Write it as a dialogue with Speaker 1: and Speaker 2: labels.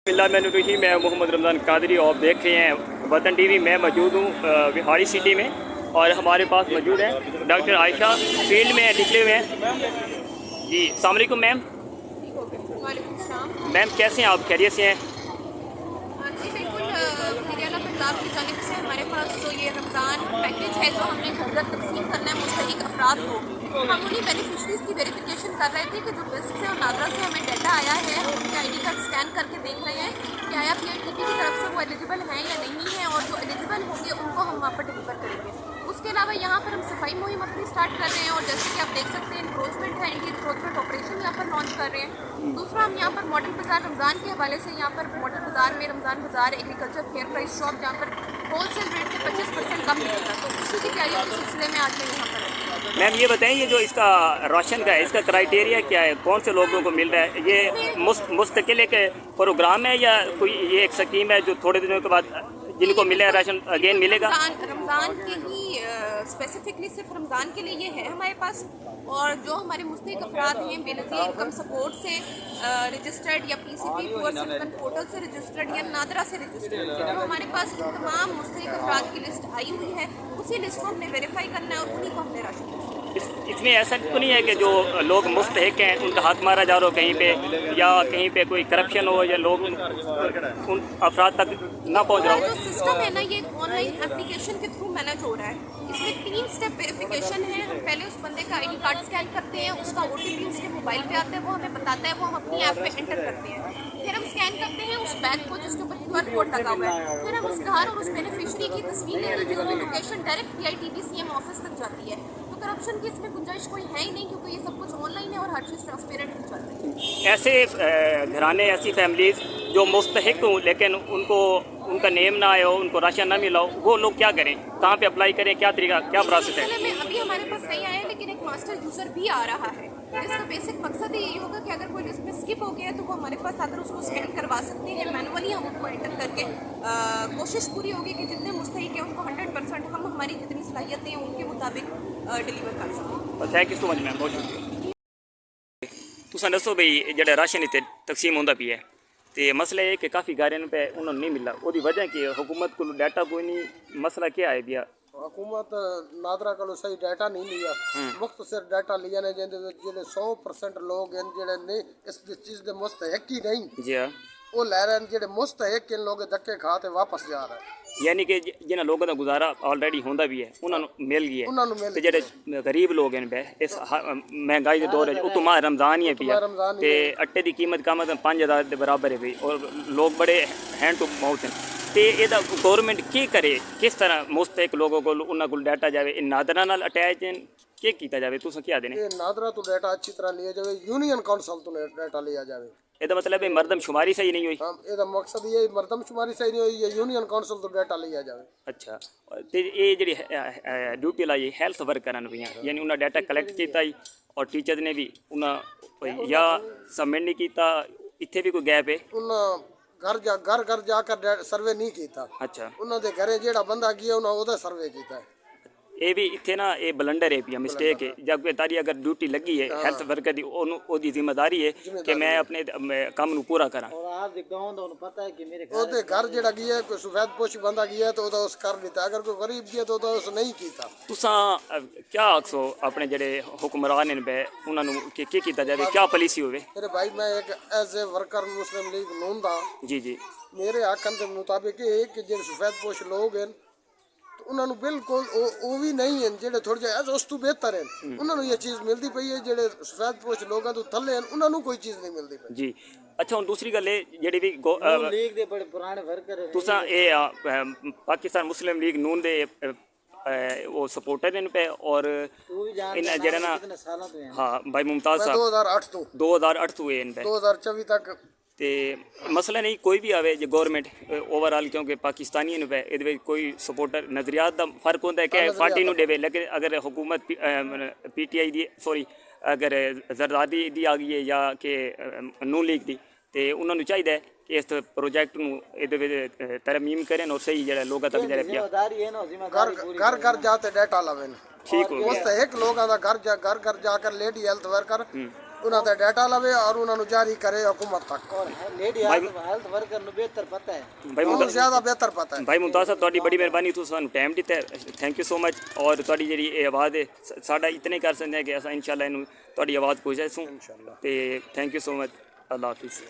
Speaker 1: बिस्मिल्लाहिर्रहमानिर्रहीम। मैं मोहम्मद रमज़ान कादरी और आप देख रहे हैं वतन टीवी। मैं मौजूद हूँ बिहारी सिटी में और हमारे पास मौजूद है डॉक्टर आयशा, फील्ड में निकले हुए हैं जी। अस्सलाम वालेकुम मैम। मैम कैसे हैं आप, खैरियत से हैं?
Speaker 2: जी बिल्कुल, हरियाणा पंजाब की जानिब से हमारे पास जो ये रमज़ान पैकेज है जो हमने घर घर तकसीम करना है मुस्तहिक अफराद को, हम उन्हीं बेनिफिशरीज़ की वेरिफिकेशन कर रहे थे कि जो बिस्क से और नादरा से हमें डाटा आया है, हम उनके ID कार्ड स्कैन करके देख रहे हैं कि आया PITP की तरफ से वो एलिजिबल हैं या नहीं है, और जो एलिजिबल होंगे उनको हम वहाँ पर डिलीवर करेंगे। उसके अलावा यहाँ पर हम सफाई मुहिम अपनी स्टार्ट कर रहे हैं, और जैसे कि आप देख सकते हैं इंक्रोचमेंट है, एंटी इंक्रोचमेंट ऑपरेशन यहाँ पर लॉन्च कर रहे हैं। दूसरा, हम यहाँ पर मॉडल बाज़ार रमज़ान के हवाले से यहाँ पर मॉडल बाज़ार में रमज़ान बाज़ार एग्रीकल्चर फेयर प्राइस शॉप जहाँ पर होलसेल रेट से 25% कम मिलेगा, तो उसी की तैयारियों के सिलसिले में आज मैं यहाँ पर हूँ।
Speaker 1: मैम ये बताएं, ये जो इसका राशन का है, इसका क्राइटेरिया क्या है, कौन से लोगों को मिल रहा है? ये मुस्तकिल एक प्रोग्राम है या कोई ये एक स्कीम है जो थोड़े दिनों के बाद जिनको मिले राशन अगेन मिलेगा?
Speaker 2: रमज़ान के ही स्पेसिफिकली सिर्फ रमज़ान के लिए ये है हमारे पास, और जो हमारे मुस्तहिक अफराद हैं बेनज़ीर इनकम सपोर्ट से रजिस्टर्ड या PCP पुअर सिटीजन पोर्टल से रजिस्टर्ड या नादरा से रजिस्टर्ड, तो हमारे पास तमाम मुस्तहिक अफराद की लिस्ट आई हुई है। उसी लिस्ट को हमने वेरीफाई करना है और उन्हीं को हमने राशन
Speaker 1: इसमें ऐसा तो नहीं है कि जो लोग मुस्तहिक हैं उनका हाथ मारा जा रहा हो कहीं पे, या कहीं पे कोई करप्शन हो, या लोग उन अफराद तक ना पहुंच रहा हो?
Speaker 2: जो सिस्टम है ना, ये ऑनलाइन एप्लीकेशन के थ्रू मैनेज हो रहा है। इसमें 3 स्टेप वेरिफिकेशन है। हम पहले उस बंदे का ID कार्ड स्कैन करते हैं, उसका OTP उसके मोबाइल पे आता है, वो हमें बताता है, वो हम अपनी ऐप पे एंटर करते हैं। फिर हम स्कैन करते हैं उस बैग को जिसके ऊपर QR कोड लगा हुआ है। फिर हम उस घर और उस बेनिफिशरी की तस्वीर लेते हैं जिसकी location direct PITP CM office तक जाती है। तो करप्शन की इसमें गुंजाइश कोई है ही नहीं, क्योंकि ये सब कुछ ऑनलाइन है और हर चीज़ ट्रांसपेरेंट चल रही है।
Speaker 1: ऐसे घराने, ऐसी फैमिलीज जो मुस्तहिक हों लेकिन उनको उनका नेम ना आया हो, उनको राशन ना मिला हो, वो लोग क्या करें, कहाँ पे अप्लाई करें, क्या तरीका, क्या प्रोसेस है?
Speaker 2: में अभी हमारे पास नहीं आया है, लेकिन एक मास्टर यूज़र भी आ रहा है। इसका बेसिक मकसद यही होगा कि अगर कोई लिस्ट में स्किप हो गया है तो वो हमारे पास आकर उसको स्कैन करवा सकते हैं। मैनुअली हम उनको एंटर करके कोशिश पूरी होगी कि जितने मुस्तहिक हैं उनको 100% हम हमारी जितनी सलाहियतें हैं उनके मुताबिक डिलीवर कर सकें।
Speaker 1: Thank you so much ma'am, बहुत शुक्रिया। तुसा दसो भाई, जेह्ड़ा राशन इत्थे तकसीम होंदा पिया है ते मसला ये कि काफ़ी गारियां पे उन्होंने नहीं मिला, ओदी वजह की है? हुकूमत को डाटा कोई नहीं, मसला क्या है दिया?
Speaker 3: हुकूमत नादरा को सही डाटा नहीं लिया, वक्त सिर डाटा लिया ने जेंदे 100% लोग हैं जेड़े ने इस चीज़ दे मुस्तहिक ही नहीं
Speaker 1: जी हाँ,
Speaker 3: वो लै रहे हैं, जेड़े मुस्तहिक इन लोग धक्के खा के वापस जा रहे हैं।
Speaker 1: यानी कि जिन्होंने लोगों का गुजारा ऑलरेडी होंदा भी है उन्होंने मिल गया
Speaker 3: उन्होंने मिल
Speaker 1: ते जेह्ड़े गरीब लोग हैं बे इस महंगाई के दौर च उत्तों माह रमज़ान ही है पिया ते आटे की कीमत कम 5,000 के बराबर है भाई, और लोग बड़े हैंड टू माउथ हैं। तो यदा गौरमेंट की करे, किस तरह मुस्तहिक लोगों को उन्होंने को डाटा जाए, इन नादरा नाल अटैच के किया जाए, तुस क्या देने?
Speaker 3: ये नादरा तो डाटा अच्छी तरह लिया जाए, यूनियन काउंसिल तो डाटा लिया जाए।
Speaker 1: ਇਹਦਾ मतलब है मरदमशुमारी सही नहीं हुई?
Speaker 3: हाँ, ਇਹਦਾ मकसद ये मरदमशुमारी सही नहीं हुई, ये यूनियन काउंसिल तो डाटा लिया जाए।
Speaker 1: अच्छा, तो ये जी ड्यूटी लाई हैल्थ वर्कर भी यानी उन्हें डाटा कलैक्ट किया ही, और टीचर ने भी उन्हें या सबमिट नहीं किया, इतने भी कोई गैप है?
Speaker 3: उन्हें घर घर जाकर सर्वे नहीं किया।
Speaker 1: अच्छा,
Speaker 3: उन्होंने घरे जेड़ा बंदा गया उन्हें ओदा सर्वे किया है।
Speaker 1: ये भी इतने ना ये बलंडर है पिया, मिस्टेक है। जब तारी अगर ड्यूटी लगी है हेल्थ वर्कर की, ओदी जिम्मेदारी है कि मैं अपने काम नू पूरा करा।
Speaker 3: ओदे घर जेड़ा गया कोई सफेद पोश बंदा गया तो ओदा उस कर दिता, अगर कोई गरीब गया तो ओदा उस नहीं कीता।
Speaker 1: तुसा क्या आखसो अपने जेड़े हुक्मरान ने बे उन्होंने के किया जाए, क्या पॉलिसी होवे?
Speaker 3: मेरे भाई मैं एक as a worker Muslim League Noon दा,
Speaker 1: जी जी,
Speaker 3: मेरे आखन के मुताबिक ये कि जेड़े सफेद पोश लोग हैं तो उन्होंने बिल्कुल वो भी नहीं है, जेड़े थोड़े जे उस तो बेहतर हैं उन्होंने ये चीज़ मिलती पई है, जेड़े सफेद पोश लोग हैं तो थल्ले हैं उन्होंने कोई चीज़ नहीं मिलती पई
Speaker 1: जी। अच्छा, हुण दूसरी गल जेड़ी भी
Speaker 4: लीग दे बड़े पुराने वर्कर
Speaker 1: तुसा ये पाकिस्तान मुस्लिम लीग नून दे वो सपोर्टर इन पे, और इन जेड़ा ना हाँ भाई मुमताज साहब
Speaker 3: 2008
Speaker 1: तो इन पे
Speaker 3: 2024 तक
Speaker 1: ते मसला नहीं कोई भी आवे जो गवर्नमेंट ओवरऑल, क्योंकि पाकिस्तानी नु पे इहदे कोई सपोर्टर नजरियात दा फर्क होंदा है कि पार्टी नु देवे, लेकिन अगर हुकूमत PTI दी सॉरी अगर जरदारी दी आ गई है या कि नून लीग दी, ते उन्होंने चाहिए कि इस प्रोजेक्ट नू इहदे तरमीम करें और सही जेड़ा लोगों तक जेड़ा पिया
Speaker 3: घर घर जाते डाटा लवेन।
Speaker 1: ठीक हो गया।
Speaker 3: मुस्तहिक लोगों का घर घर जाकर लेडी हेल्थ वर्कर ਉਹਨਾਂ ਦਾ ਡਾਟਾ ਲਵੇ ਔਰ ਉਹਨਾਂ ਨੂੰ ਜਾਰੀ ਕਰੇ ਹੁਕੂਮਤ ਤੱਕ।
Speaker 4: और लेडी हेल्थ वर्कर नु बेहतर पता है।
Speaker 1: ਭਾਈ
Speaker 3: ਉਹਨੂੰ ਜ਼ਿਆਦਾ ਬਿਹਤਰ ਪਤਾ ਹੈ।
Speaker 1: ਭਾਈ ਮੁਮਤਾਜ਼ ਸਾਹਿਬ ਤੁਹਾਡੀ ਬੜੀ ਮਿਹਰਬਾਨੀ, ਤੁਸੀਂ ਸਾਨੂੰ ਟਾਈਮ ਦਿੱਤਾ, ਥੈਂਕ ਯੂ ਸੋ ਮਚ। ਔਰ ਤੁਹਾਡੀ ਜਿਹੜੀ ਇਹ ਆਵਾਜ਼ ਹੈ ਸਾਡਾ ਇਤਨੇ ਕਰ ਸਕਦੇ ਹਾਂ ਕਿ ਅਸਾਂ ਇਨਸ਼ਾਅੱਲਾ ਇਹਨੂੰ ਤੁਹਾਡੀ ਆਵਾਜ਼ ਪਹੁੰਚਾਈਸੂ ਤੇ thank you so much. Allah Hafiz.